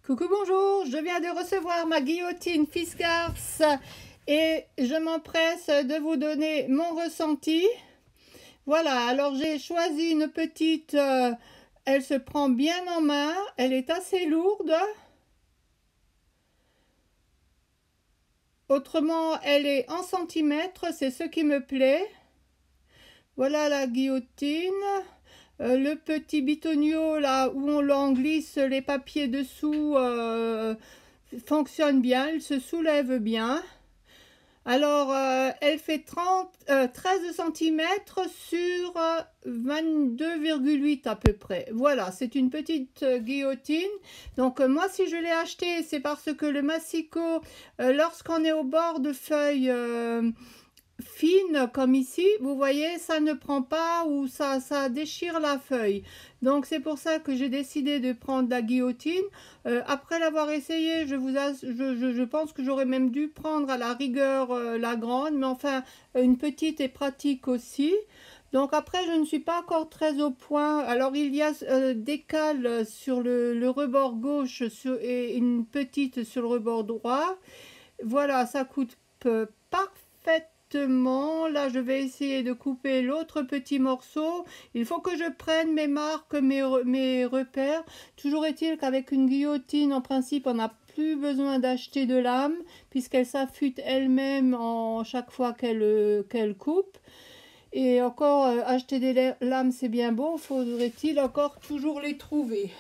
Coucou, bonjour, je viens de recevoir ma guillotine Fiskars et je m'empresse de vous donner mon ressenti. Voilà, alors j'ai choisi une petite, elle se prend bien en main, elle est assez lourde. Autrement, elle est en centimètres, c'est ce qui me plaît. Voilà la guillotine. Le petit bitonio là où on l'en glisse les papiers dessous fonctionne bien, il se soulève bien. Alors elle fait 13 cm sur 22,8 à peu près. Voilà, c'est une petite guillotine. Donc moi si je l'ai acheté, c'est parce que le massicot, lorsqu'on est au bord de feuilles fine comme ici, vous voyez, ça ne prend pas ou ça déchire la feuille. Donc c'est pour ça que j'ai décidé de prendre la guillotine. Après l'avoir essayé, je pense que j'aurais même dû prendre à la rigueur la grande, mais enfin une petite est pratique aussi. Donc après, je ne suis pas encore très au point. Alors il y a des cales sur le rebord gauche et une petite sur le rebord droit. Voilà, ça coupe parfaitement. Là, je vais essayer de couper l'autre petit morceau. Il faut que je prenne mes marques, mes repères. Toujours est-il qu'avec une guillotine, en principe, on n'a plus besoin d'acheter de lame, puisqu'elle s'affûte elle-même chaque fois qu'elle coupe. Et encore, acheter des lames, c'est bien beau. Faudrait-il encore toujours les trouver?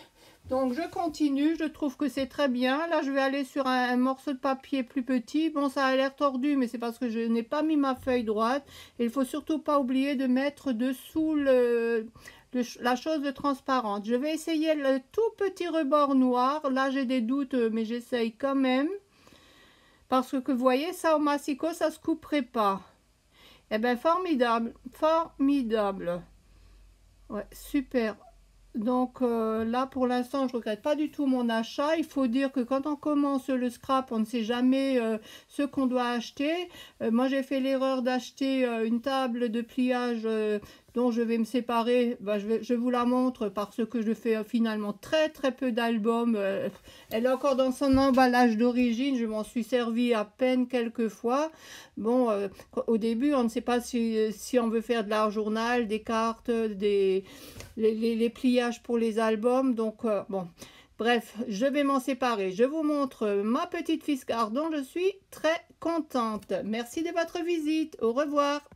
Donc je continue, je trouve que c'est très bien. Là je vais aller sur un morceau de papier plus petit. Bon, ça a l'air tordu, mais c'est parce que je n'ai pas mis ma feuille droite. Et il faut surtout pas oublier de mettre dessous la chose de transparente. Je vais essayer le tout petit rebord noir. Là j'ai des doutes, mais j'essaye quand même. Parce que vous voyez, ça au massicot, ça se couperait pas. Eh bien formidable, formidable. Ouais, super. Donc là pour l'instant je regrette pas du tout mon achat. Il faut dire que quand on commence le scrap on ne sait jamais ce qu'on doit acheter. Moi j'ai fait l'erreur d'acheter une table de pliage dont je vais me séparer. Je vous la montre parce que je fais finalement très peu d'albums. Elle est encore dans son emballage d'origine, je m'en suis servi à peine quelques fois. Bon, au début on ne sait pas si on veut faire de l'art journal, des cartes, les pliages pour les albums. Donc bon, bref, je vais m'en séparer. Je vous montre ma petite Fiskars dont je suis très contente. Merci de votre visite. Au revoir.